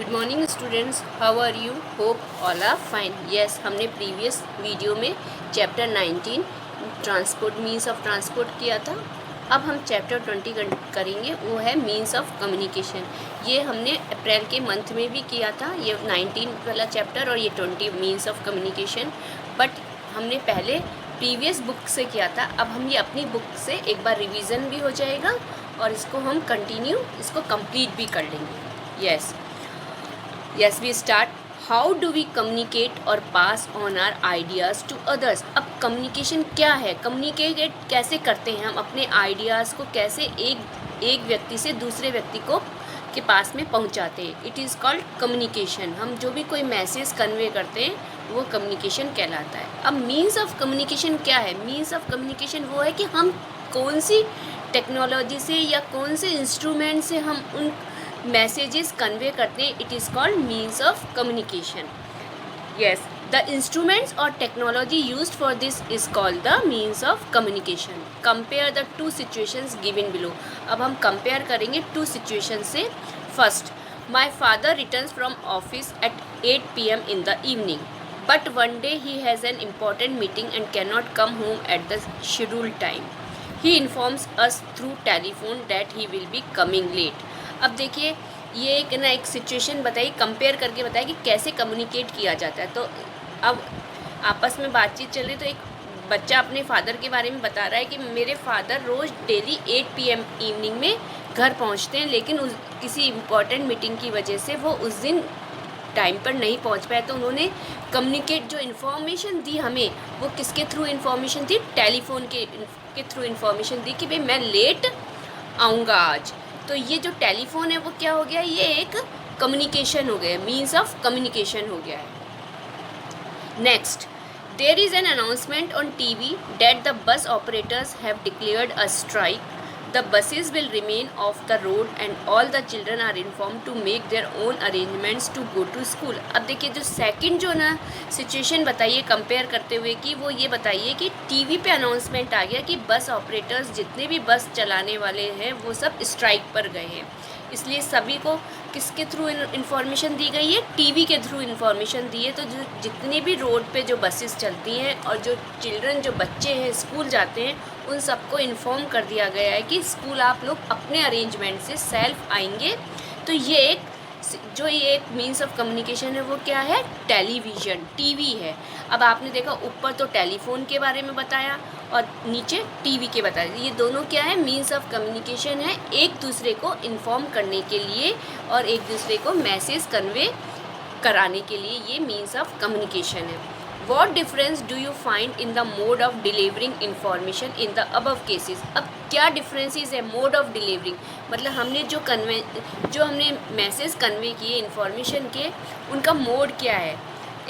Good morning students, how are you? Hope all are fine. Yes, हमने previous video में chapter 19 transport means of transport किया था. अब हम चैप्टर 20 करेंगे, वो है मीन्स ऑफ कम्युनिकेशन. ये हमने अप्रैल के मंथ में भी किया था, ये 19 वाला चैप्टर और ये 20 मीन्स ऑफ कम्युनिकेशन. बट हमने पहले प्रीवियस बुक से किया था. अब हम ये अपनी बुक से एक बार रिवीजन भी हो जाएगा और इसको हम इसको कंप्लीट भी कर लेंगे. Yes, we start. How do we communicate or pass on our ideas to others? अब कम्युनिकेशन क्या है? कम्युनिकेट कैसे करते हैं हम अपने आइडियाज़ को, कैसे एक व्यक्ति से दूसरे व्यक्ति को के पास में पहुंचाते हैं. It is called communication. हम जो भी कोई मैसेज कन्वे करते हैं वो कम्युनिकेशन कहलाता है. अब मीन्स ऑफ कम्युनिकेशन क्या है? मीन्स ऑफ कम्युनिकेशन वो है कि हम कौन सी टेक्नोलॉजी से या कौन से इंस्ट्रूमेंट से हम उन मैसेजेस कन्वे करते हैं. It is called means of communication. Yes, the instruments और technology used for this is called the means of communication. Compare the two situations given below. अब हम कंपेयर करेंगे टू सिचुएशन से. First, my father returns from office at 8 PM in the evening, but one day he has an important meeting and can not come home at the scheduled time. He informs us through telephone that he will be coming late. अब देखिए, ये एक situation बताइए, compare करके बताइए कि कैसे communicate किया जाता है. तो अब आपस में बातचीत चल रही, तो एक बच्चा अपने फादर के बारे में बता रहा है कि मेरे फादर रोज़ डेली 8 PM इवनिंग में घर पहुंचते हैं, लेकिन किसी इम्पॉर्टेंट मीटिंग की वजह से वो उस दिन टाइम पर नहीं पहुंच पाया. तो उन्होंने कम्युनिकेट जो इन्फॉर्मेशन दी हमें, वो किसके थ्रू इन्फॉर्मेशन दी? टेलीफोन के थ्रू इन्फॉर्मेशन दी कि भाई मैं लेट आऊँगा आज. तो ये जो टेलीफोन है वो क्या हो गया? ये एक कम्युनिकेशन हो गया, मीन्स ऑफ कम्युनिकेशन हो गया है. Next, there is an announcement on TV that the bus operators have declared a strike. The buses will remain off the road and all the children are inform to make their own arrangements to go to school. अब देखिए, जो second जो ना situation बताइए compare करते हुए कि वो ये बताइए कि TV पे अनाउंसमेंट आ गया कि बस ऑपरेटर्स जितने भी बस चलाने वाले हैं वो सब स्ट्राइक पर गए हैं. इसलिए सभी को किसके थ्रू इन्फॉर्मेशन दी गई है? TV के थ्रू इन्फॉर्मेशन दी है. तो जो जितनी भी रोड पे जो बसेस चलती हैं और जो चिल्ड्रन जो बच्चे हैं स्कूल जाते हैं, उन सबको इन्फॉर्म कर दिया गया है कि स्कूल आप लोग अपने अरेंजमेंट से सेल्फ आएंगे. तो ये एक मीन्स ऑफ कम्युनिकेशन है, वो क्या है? टेलीविज़न, TV है. अब आपने देखा ऊपर तो टेलीफोन के बारे में बताया और नीचे TV के बताया. ये दोनों क्या है? मीन्स ऑफ कम्युनिकेशन है, एक दूसरे को इन्फॉर्म करने के लिए और एक दूसरे को मैसेज कन्वे कराने के लिए ये मीन्स ऑफ कम्युनिकेशन है. What difference do you find in the mode of delivering information in the above cases? अब क्या डिफरेंसेस है मोड ऑफ डिलीवरिंग? मतलब हमने जो हमने मैसेज कन्वे किए इन्फॉर्मेशन के, उनका मोड क्या है?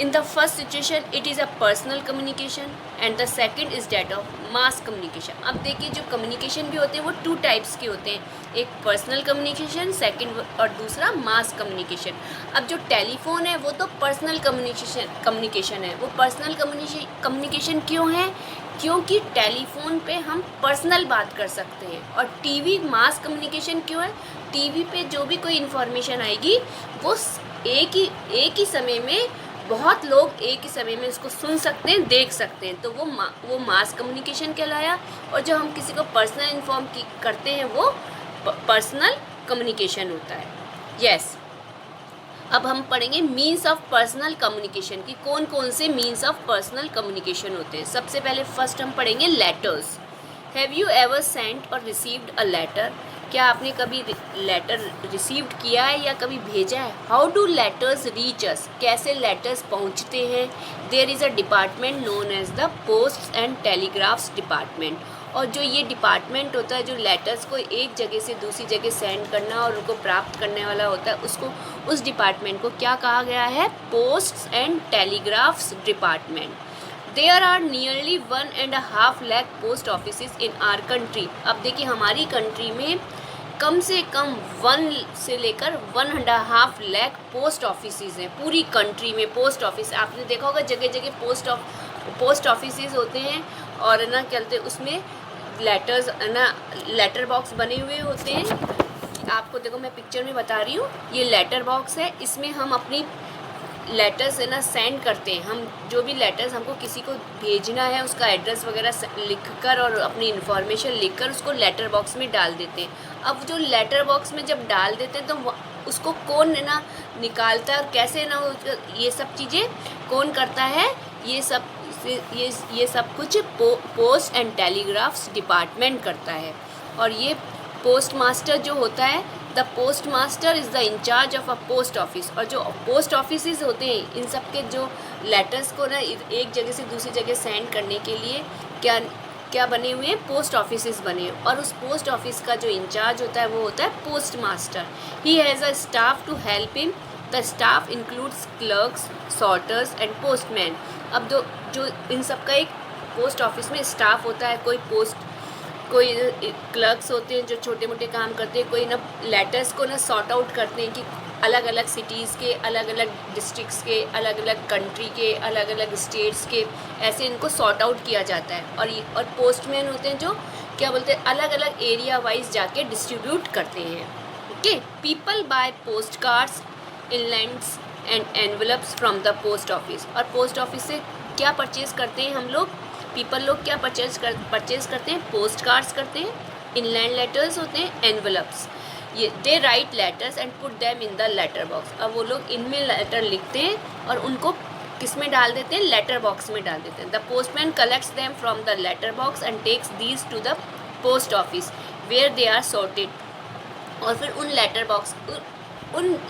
In the first situation it is a personal communication and the second is that of mass communication. अब देखिए, जो कम्युनिकेशन भी होते हैं वो 2 टाइप्स के होते हैं, एक पर्सनल कम्युनिकेशन सेकंड और दूसरा मास कम्युनिकेशन. अब जो टेलीफोन है वो तो पर्सनल कम्युनिकेशन है. वो पर्सनल कम्युनिकेशन क्यों है? क्योंकि टेलीफोन पे हम पर्सनल बात कर सकते हैं. और TV मास कम्युनिकेशन क्यों है? TV पे जो भी कोई इन्फॉर्मेशन आएगी वो एक ही समय में बहुत लोग एक ही समय में उसको सुन सकते हैं, देख सकते हैं. तो वो मास कम्युनिकेशन कहलाया. और जो हम किसी को पर्सनल इन्फॉर्म करते हैं वो पर्सनल कम्युनिकेशन होता है. यस, अब हम पढ़ेंगे मीन्स ऑफ पर्सनल कम्युनिकेशन की कौन कौन से मीन्स ऑफ पर्सनल कम्युनिकेशन होते हैं. सबसे पहले फर्स्ट हम पढ़ेंगे letters. Have you ever sent or received a letter? क्या आपने कभी लेटर रिसीव्ड किया है या कभी भेजा है? How do letters reach us? कैसे लेटर्स पहुंचते हैं? There is a department known as the post and telegraphs department. और जो ये डिपार्टमेंट होता है जो लेटर्स को एक जगह से दूसरी जगह सेंड करना और उनको प्राप्त करने वाला होता है, उस डिपार्टमेंट को क्या कहा गया है? Post and telegraphs department. There are nearly 1.5 lakh post offices in our country. अब देखिए, हमारी कंट्री में कम से कम 1 से लेकर 1.5 lakh पोस्ट ऑफिसेज हैं. पूरी कंट्री में पोस्ट ऑफिस आपने देखा होगा, जगह जगह पोस्ट ऑफिसेज होते हैं और ना क्या कहते हैं उसमें लेटर्स ना लेटर बॉक्स बने हुए होते हैं. आपको देखो मैं पिक्चर में बता रही हूँ, ये लेटर बॉक्स है, इसमें हम अपनी लेटर्स है ना सेंड करते हैं। हम जो भी लेटर्स हमको किसी को भेजना है उसका एड्रेस वगैरह लिख कर और अपनी इन्फॉर्मेशन लिख कर उसको लेटर बॉक्स में डाल देते हैं। अब जो लेटर बॉक्स में जब डाल देते हैं तो उसको कौन है ना निकालता है और कैसे ना ये सब चीज़ें कौन करता है, ये सब कुछ पोस्ट एंड टेलीग्राफ्स डिपार्टमेंट करता है। और ये पोस्ट मास्टर जो होता है, the post master is the incharge of a post office. और जो पोस्ट ऑफिस होते हैं इन सब के जो लेटर्स को ना एक जगह से दूसरी जगह सेंड करने के लिए क्या बने हुए हैं, पोस्ट ऑफिस बने हैं। और उस पोस्ट ऑफिस का जो इंचार्ज होता है वो होता है post master. He has a staff to help him. The staff includes clerks, sorters and postman. अब जो इन सब का एक पोस्ट ऑफिस में स्टाफ होता है, कोई क्लर्क्स होते हैं जो छोटे मोटे काम करते हैं, कोई ना लेटर्स को ना सॉर्ट आउट करते हैं कि अलग अलग सिटीज़ के, अलग अलग डिस्ट्रिक्ट्स के, अलग अलग कंट्री के, अलग अलग स्टेट्स के, ऐसे इनको सॉर्ट आउट किया जाता है। और पोस्टमैन होते हैं जो क्या बोलते हैं अलग अलग एरिया वाइज जाके डिस्ट्रीब्यूट करते हैं। Okay, people buy post cards, inlands and envelopes from the post office. और पोस्ट ऑफिस से क्या परचेज़ करते हैं हम लोग, पीपल लोग क्या परचेज़ करते हैं, पोस्ट कार्ड्स करते हैं, इनलैंड लेटर्स होते हैं, एनवलप्स। ये they write letters and put them in the letter box. अब वो लोग इनमें लेटर लिखते हैं और उनको किस में डाल देते हैं, लेटर बॉक्स में डाल देते हैं। The postman collects them from the letter box and takes these to the post office where they are sorted. और फिर उन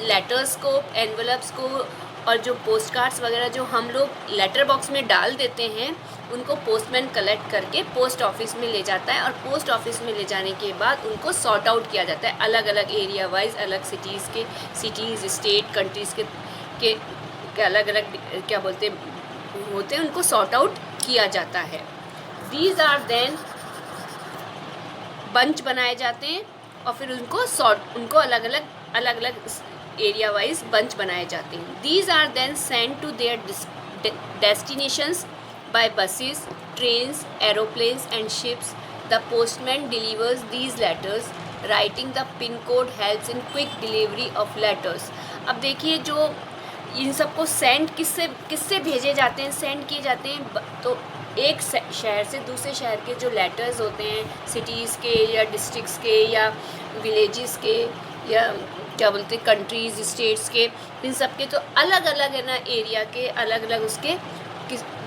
लेटर्स को, एनवलप्स को और जो पोस्ट कार्ड्स वगैरह जो हम लोग लेटर बॉक्स में डाल देते हैं उनको पोस्टमैन कलेक्ट करके पोस्ट ऑफिस में ले जाता है। और पोस्ट ऑफिस में ले जाने के बाद उनको सॉर्ट आउट किया जाता है अलग अलग एरिया वाइज, अलग सिटीज़, स्टेट, कंट्रीज़ के अलग अलग क्या बोलते होते हैं, उनको सॉर्ट आउट किया जाता है। दीज आर देन बंच बनाए जाते हैं और फिर उनको अलग अलग एरिया वाइज बंच बनाए जाते हैं। These are then send to their destinations by buses, trains, aeroplanes and ships. The postman delivers these letters. Writing the pin code helps in quick delivery of letters. अब देखिए जो इन सबको send किससे भेजे जाते हैं, सेंड किए जाते हैं, तो एक शहर से दूसरे शहर के जो लेटर्स होते हैं सिटीज़ के या डिस्ट्रिक्ट्स के या विलेजेस के या क्या बोलते हैं कंट्रीज़, स्टेट्स के, इन सब के तो अलग अलग है ना एरिया के अलग अलग उसके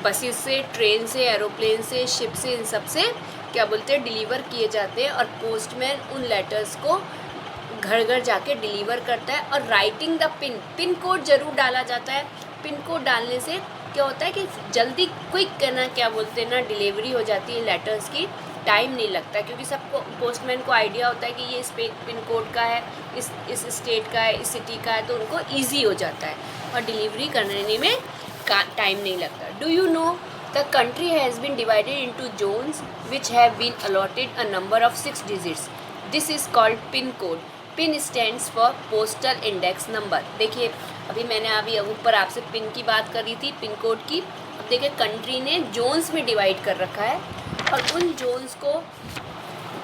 बसेस से, ट्रेन से, एरोप्लेन से, शिप से, इन सब से क्या बोलते हैं डिलीवर किए जाते हैं। और पोस्टमैन उन लेटर्स को घर घर जाके डिलीवर करता है। और राइटिंग द पिन कोड ज़रूर डाला जाता है। पिन कोड डालने से क्या होता है कि जल्दी क्विक ना क्या बोलते हैं ना डिलीवरी हो जाती है लेटर्स की, टाइम नहीं लगता क्योंकि सबको पोस्टमैन को आइडिया होता है कि ये इस पिन कोड का है, इस स्टेट का है, इस सिटी का है, तो उनको ईजी हो जाता है और डिलीवरी करने में टाइम नहीं लगता। Do you know the country has been divided into zones which have been allotted a number of 6 digits. This is called pin code. Pin stands for postal index number. देखिए अभी मैंने ऊपर आपसे pin की बात कर रही थी, पिन कोड की। अब देखिए कंट्री ने जोन्स में डिवाइड कर रखा है और उन जोन्स को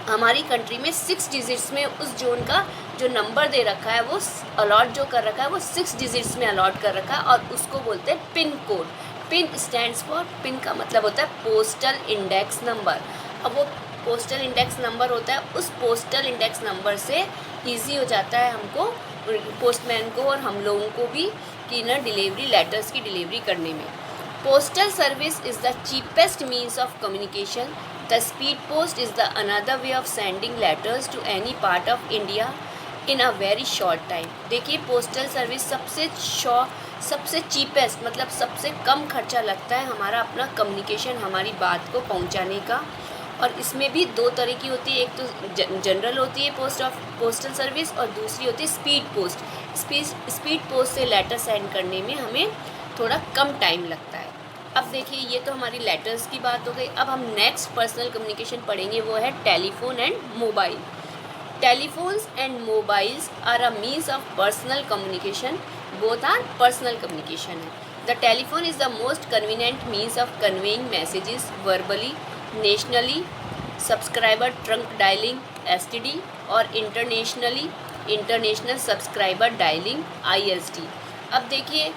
हमारी कंट्री में 6 डिजिट्स में उस जोन का जो नंबर दे रखा है वो अलॉट जो कर रखा है वो 6 डिजिट्स में अलॉट कर रखा है और उसको बोलते हैं pin code. Pin stands for, pin का मतलब होता है पोस्टल इंडेक्स नंबर। अब वो पोस्टल इंडेक्स नंबर होता है, उस पोस्टल इंडेक्स नंबर से ईजी हो जाता है हमको, पोस्टमैन को और हम लोगों को भी कि ना डिलीवरी लेटर्स की डिलीवरी करने में। Postal service is the cheapest means of communication. The speed post is the another way of sending letters to any part of India in a very short time. देखिए postal service सबसे cheapest मतलब सबसे कम खर्चा लगता है हमारा अपना communication, हमारी बात को पहुंचाने का। और इसमें भी 2 तरह की होती है, एक तो जनरल होती है पोस्टल सर्विस और दूसरी होती है स्पीड पोस्ट। स्पीड पोस्ट से लेटर सेंड करने में हमें थोड़ा कम टाइम लगता है। अब देखिए ये तो हमारी लेटर्स की बात हो गई। अब हम नेक्स्ट पर्सनल कम्युनिकेशन पढ़ेंगे, वो है telephone and mobile. Telephones and mobiles are a means of personal communication. Both are personal communication है। The telephone is the most convenient means of conveying messages verbally, nationally, subscriber trunk dialling STD और internationally international subscriber dialling ISD। अब देखिए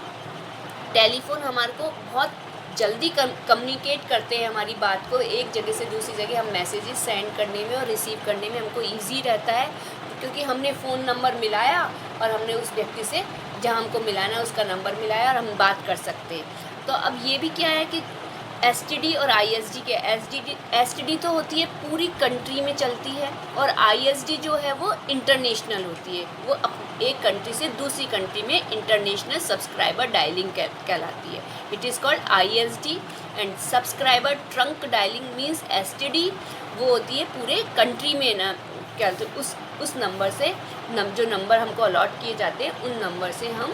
telephone हमारे को बहुत जल्दी communicate करते हैं हमारी बात को एक जगह से दूसरी जगह, हम मैसेजेस सेंड करने में और रिसीव करने में हमको ईजी रहता है, क्योंकि हमने फ़ोन नंबर मिलाया और हमने उस व्यक्ति से जहाँ हमको मिलाना है उसका नंबर मिलाया और हम बात कर सकते हैं। तो अब ये भी क्या है कि STD और ISD के STD तो होती है पूरी कंट्री में चलती है, और ISD जो है वो इंटरनेशनल होती है, वो एक कंट्री से दूसरी कंट्री में इंटरनेशनल सब्सक्राइबर डायलिंग कहलाती है। It is called ISD। And subscriber trunk dialing means STD, वो होती है पूरे कंट्री में ना क्या बोलते हैं उस नंबर से जो नंबर हमको अलॉट किए जाते हैं उन नंबर से हम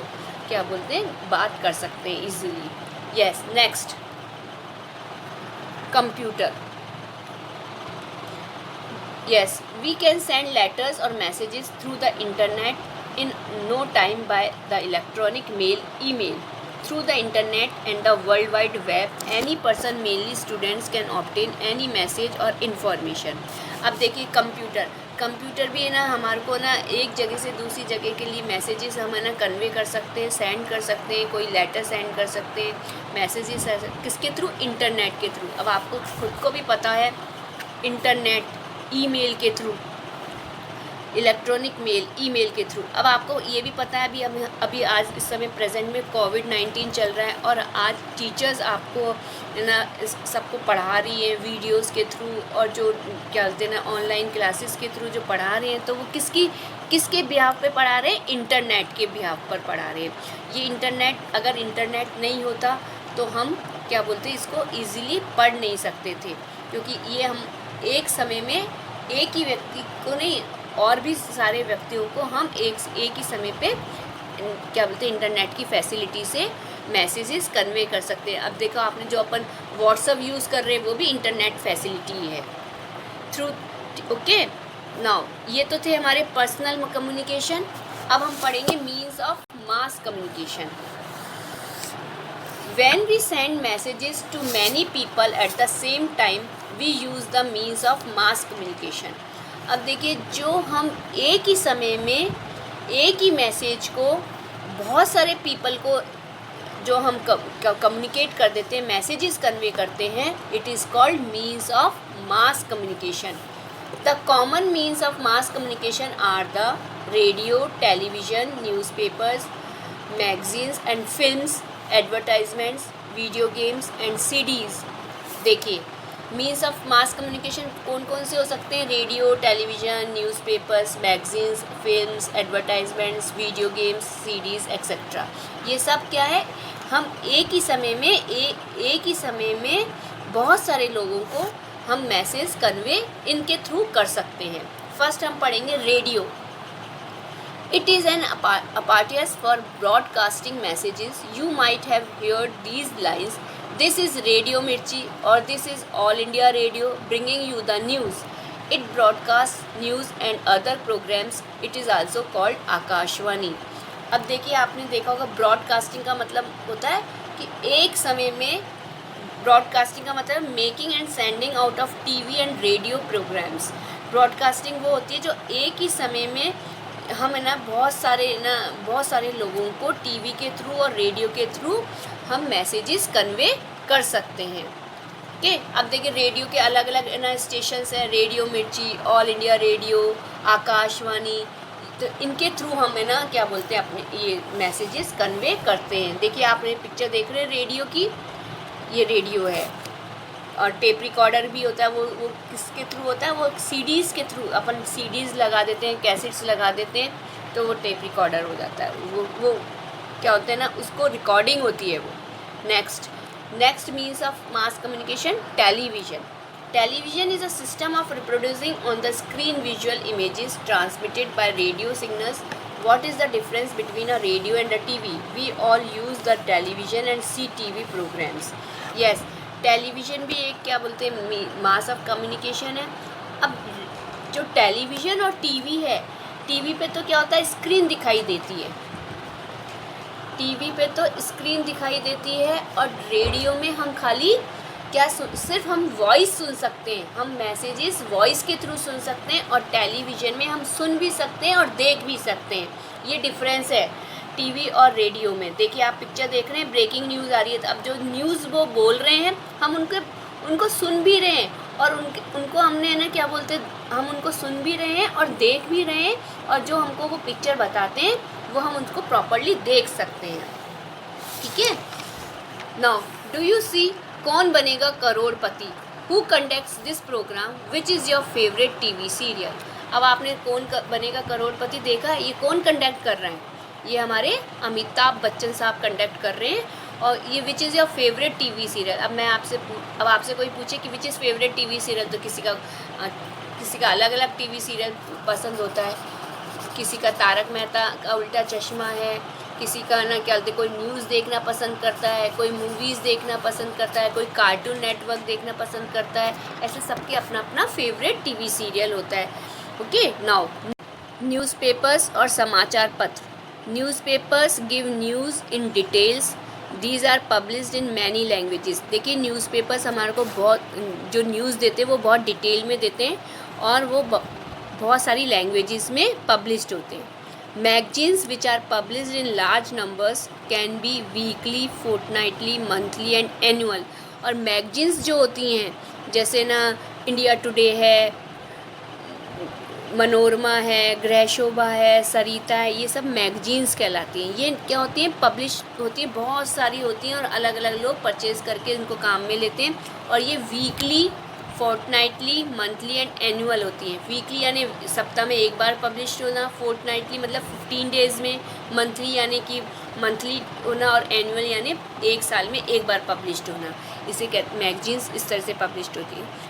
क्या बोलते हैं बात कर सकते हैं easily. Yes, next computer. Yes, we can send letters or messages through the internet in no time by the electronic mail, email. Through the internet and the World Wide Web, any person, mainly students, can obtain any message or information. अब देखिए computer भी है ना हमारे को ना एक जगह से दूसरी जगह के लिए मैसेजेस हम है ना कन्वे कर सकते हैं, सेंड कर सकते हैं, कोई लेटर सेंड कर सकते हैं, मैसेजेस किसके थ्रू? इंटरनेट के थ्रू। अब आपको खुद को भी पता है इंटरनेट, ईमेल के थ्रू, इलेक्ट्रॉनिक मेल, ईमेल के थ्रू। अब आपको ये भी पता है अभी आज इस समय प्रेजेंट में कोविड-19 चल रहा है, और आज टीचर्स आपको ना सबको पढ़ा रही है वीडियोस के थ्रू, और जो क्या बोलते हैं ना ऑनलाइन क्लासेस के थ्रू जो पढ़ा रहे हैं, तो वो किसके बिहाफ पे पढ़ा रहे हैं? इंटरनेट के बिहाफ पर पढ़ा रहे हैं। ये इंटरनेट, अगर इंटरनेट नहीं होता तो हम क्या बोलते हैं इसको ईज़िली पढ़ नहीं सकते थे, क्योंकि ये हम एक समय में एक ही व्यक्ति को नहीं, और भी सारे व्यक्तियों को हम एक ही समय पे क्या बोलते हैं इंटरनेट की फैसिलिटी से मैसेजेस कन्वे कर सकते हैं। अब देखो आपने जो अपन व्हाट्सअप यूज़ कर रहे हैं वो भी इंटरनेट फैसिलिटी है थ्रू। ओके, नाउ ये तो थे हमारे पर्सनल कम्युनिकेशन। अब हम पढ़ेंगे means of mass communication. When we send messages to many people at the same time, we use the means of mass communication. अब देखिए जो हम एक ही समय में एक ही मैसेज को बहुत सारे पीपल को जो हम कम्युनिकेट कर देते हैं, मैसेजेस कन्वे करते हैं, it is called means of mass communication. The common means of mass communication are the radio, television, newspapers, magazines and films, advertisements, video games and CDs। देखिए मीन्स ऑफ मास कम्युनिकेशन कौन कौन से हो सकते हैं? Radio, television, newspapers, magazines, films, advertisements, video games, CDs etcetera. ये सब क्या है? हम एक ही समय में बहुत सारे लोगों को हम मैसेज कन्वे इनके थ्रू कर सकते हैं। फर्स्ट हम पढ़ेंगे radio. It is an apparatus for broadcasting messages. You might have heard these lines. This is Radio Mirchi, or this is All India Radio bringing you the news. It broadcasts news and other programs. It is also called Akashvani. अब देखिए आपने देखा होगा broadcasting का मतलब होता है कि एक समय में, ब्रॉडकास्टिंग का मतलब making and sending out of TV and radio programmes. Broadcasting वो होती है जो एक ही समय में हम है ना बहुत सारे लोगों को TV के थ्रू और रेडियो के थ्रू हम मैसेजेस कन्वे कर सकते हैं। ओके, अब देखिए रेडियो के अलग अलग ना स्टेशंस हैं, रेडियो मिर्ची, ऑल इंडिया रेडियो, आकाशवाणी, तो इनके थ्रू हम है ना क्या बोलते हैं अपने ये मैसेजेस कन्वे करते हैं। देखिए आपने पिक्चर देख रहे हैं रेडियो की, ये रेडियो है, और टेप रिकॉर्डर भी होता है, वो किसके थ्रू होता है? वो CDs के थ्रू। अपन CDs लगा देते हैं, कैसेट्स लगा देते हैं, तो वो टेप रिकॉर्डर हो जाता है। वो क्या होता है ना, उसको रिकॉर्डिंग होती है वो। Next means of mass communication, television. Television is a system of reproducing on the screen visual images transmitted by radio signals. What is the difference between a radio and a TV? We all use the television and see TV programs. Yes, television भी एक क्या बोलते हैं mass of communication है। अब जो television और TV है, TV पे तो क्या होता है स्क्रीन दिखाई देती है, TV पे तो स्क्रीन दिखाई देती है, और रेडियो में हम खाली क्या सिर्फ हम वॉइस सुन सकते हैं, हम मैसेजेस वॉइस के थ्रू सुन सकते हैं, और टेलीविज़न में हम सुन भी सकते हैं और देख भी सकते हैं। ये डिफरेंस है टीवी और रेडियो में। देखिए आप पिक्चर देख रहे हैं, ब्रेकिंग न्यूज़ आ रही है, तो अब जो न्यूज़ वो बोल रहे हैं हम उनको सुन भी रहे हैं, और उनको हमने ना क्या बोलते हैं, हम उनको सुन भी रहे हैं और देख भी रहे हैं, और जो हमको वो पिक्चर बताते हैं वो हम उनको प्रॉपरली देख सकते हैं। ठीक है। Now do you see Kaun Banega Crorepati? Who conducts this programme? Which is your favourite TV serial? अब आपने कौन बनेगा करोड़पति देखा, ये कौन कंडक्ट कर रहे हैं? ये हमारे अमिताभ बच्चन साहब कंडक्ट कर रहे हैं। और ये विच is your favourite TV serial? अब आपसे कोई पूछे कि which is favourite TV serial, तो किसी का अलग अलग टीवी सीरियल पसंद होता है। किसी का तारक मेहता का उल्टा चश्मा है, किसी का ना क्या बोलते, कोई न्यूज़ देखना पसंद करता है, कोई मूवीज़ देखना पसंद करता है, कोई कार्टून नेटवर्क देखना पसंद करता है। ऐसे सबके अपना अपना फेवरेट टीवी सीरियल होता है। ओके। नाउ न्यूज़पेपर्स और समाचार पत्र। Newspapers give news in details, these are published in many languages. देखिए न्यूज़पेपर्स हमारे को जो न्यूज़ देते हैं वो बहुत डिटेल में देते हैं, और वो बहुत सारी लैंग्वेजेस में पब्लिश्ड होते हैं। Magazines which are published in large numbers can be weekly, fortnightly, monthly and annual. और मैगजीन्स जो होती हैं, जैसे ना इंडिया टुडे है, मनोरमा है, गृह शोभा है, सरिता है, ये सब मैगजीन्स कहलाती हैं। ये क्या होती हैं, पब्लिश होती है, बहुत सारी होती हैं, और अलग अलग लोग परचेज़ करके इनको काम में लेते हैं। और ये weekly, fortnightly, monthly and annual होती हैं। वीकली यानी सप्ताह में एक बार पब्लिश होना, फोर्टनाइटली मतलब 15 डेज़ में, मंथली यानी कि मंथली होना, और एनुअल यानी एक साल में एक बार पब्लिश्ड होना। इसे मैगजीन्स इस तरह से पब्लिश्ड होती है।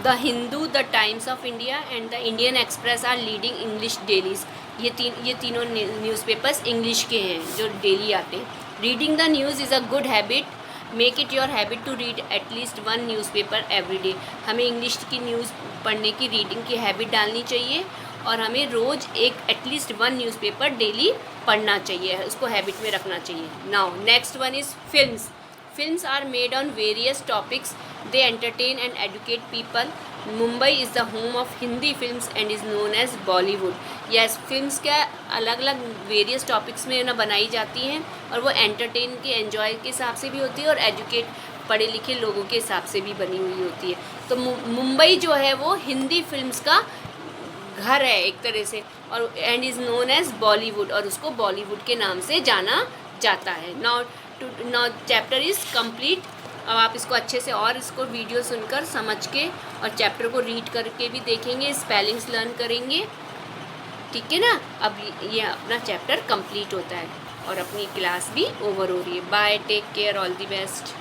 The Hindu, the times of India and the Indian express are leading English dailies. ये तीनों न्यूज़पेपर्स इंग्लिश के हैं जो डेली आते हैं। Reading the news is a good habit, make it your habit to read at least one newspaper every day. हमें English की news पढ़ने की, रीडिंग की हैबिट डालनी चाहिए, और हमें रोज़ एटलीस्ट वन न्यूज़पेपर डेली पढ़ना चाहिए, उसको हैबिट में रखना चाहिए। Now next one is films. Films are made on various topics. They entertain and educate people. Mumbai is the home of Hindi films and is known as Bollywood. Yes, films क्या अलग अलग various topics में ना बनाई जाती हैं, और वो एंटरटेन के, एंजॉय के हिसाब से भी होती है, और एजुकेट पढ़े लिखे लोगों के हिसाब से भी बनी हुई होती है। तो मुंबई जो है वो हिंदी फिल्म्स का घर है एक तरह से, और and is known as Bollywood, और उसको बॉलीवुड के नाम से जाना जाता है। Now chapter is complete. अब आप इसको अच्छे से और इसको वीडियो सुनकर समझ के और चैप्टर को रीड करके भी देखेंगे, स्पेलिंग्स लर्न करेंगे। ठीक है ना। अब ये अपना चैप्टर कंप्लीट होता है और अपनी क्लास भी ओवर हो रही है। Bye, take care, all the best.